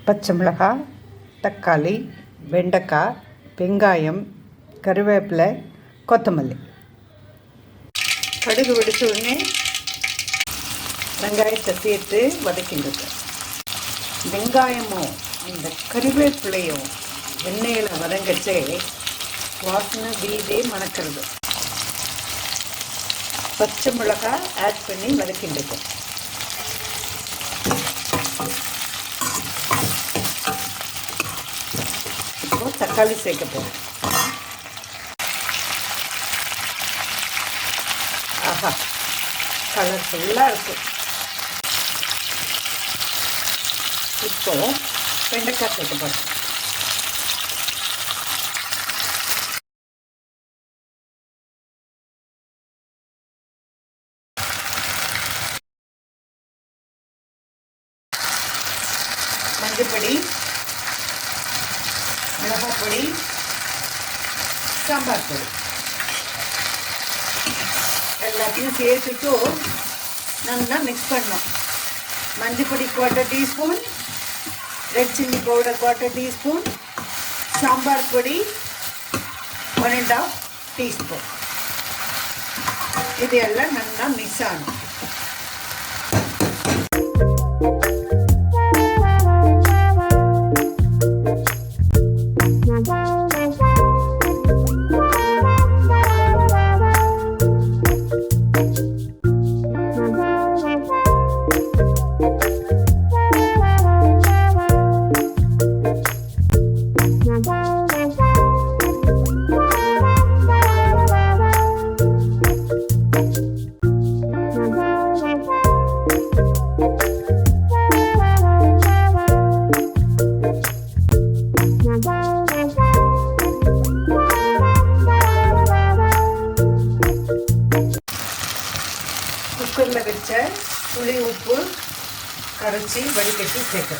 பச்சை மிளகாய், தக்காளி, வெண்டைக்காய், வெங்காயம், கருவேப்பிலை, கொத்தமல்லி. கடுகு வெடிச்ச உடனே வெங்காயத்தை சேர்த்து வதக்கிடுங்க. வெங்காயமும் அந்த கருவேப்பிலையும் எண்ணெயில் வதங்கச்சே வாசனை வீடே மணக்கிறது. பச்சை மிளகாய் ஆட் பண்ணி வதக்கிடுங்க. இப்போ தக்காளி சேர்க்க போகிறோம். ஆஹா, கலர்ஃபுல்லாக இருக்குது. இப்போ வெண்டைக்காய் சேர்க்க போகிறோம். மஞ்சப்பொடி, மிளகாய் பொடி, சாம்பார் பொடி எல்லாத்தையும் சேர்த்துட்டு நல்லா மிக்ஸ் பண்ணோம். மஞ்சப்பொடி 1/4 teaspoon, red chilli powder 1/4 teaspoon, sambar பொடி 1.5 டீஸ்பூன். இது எல்லாம் நல்லா மிக்ஸ் ஆகணும். குக்கரில் வச்ச புளி உப்பு கரைச்சி வடிகட்டி சேர்க்க.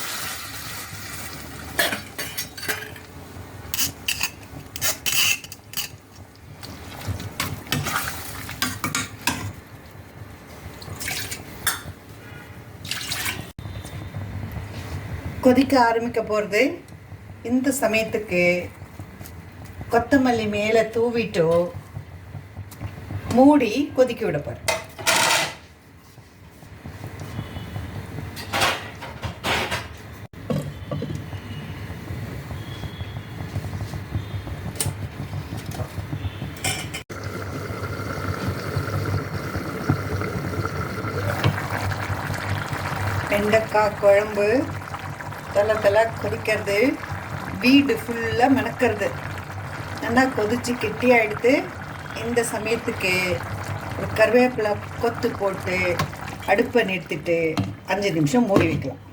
கொதிக்க ஆரம்பிக்க போகிறது. இந்த சமயத்துக்கு கொத்தமல்லி மேலே தூவிட்டு மூடி கொதிக்க விடப்படும். வெண்டைக்காய் குழம்பு தலை கொதிக்கிறது, வீடு ஃபுல்லாக மணக்கிறது. நல்லா கொதித்து கெட்டியாக எடுத்து இந்த சமயத்துக்கு ஒரு கருவேப்பிலை கொத்து போட்டு அடுப்பை நிறுத்திட்டு 5 நிமிஷம் மூடி வைக்கலாம்.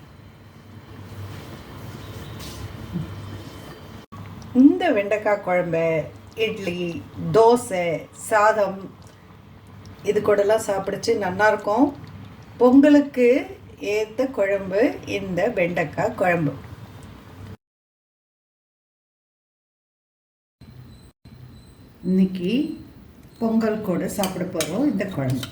இந்த வெண்டைக்காய் குழம்பு இட்லி, தோசை, சாதம் இது கூடலாம் சாப்பிடுச்சு நல்லாயிருக்கும். பொங்கலுக்கு ஏற்ற குழம்பு இந்த வெண்டைக்காய் குழம்பு. இன்னைக்கு பொங்கல் கூட சாப்பிட போகிறோம் இந்த குழம்பு.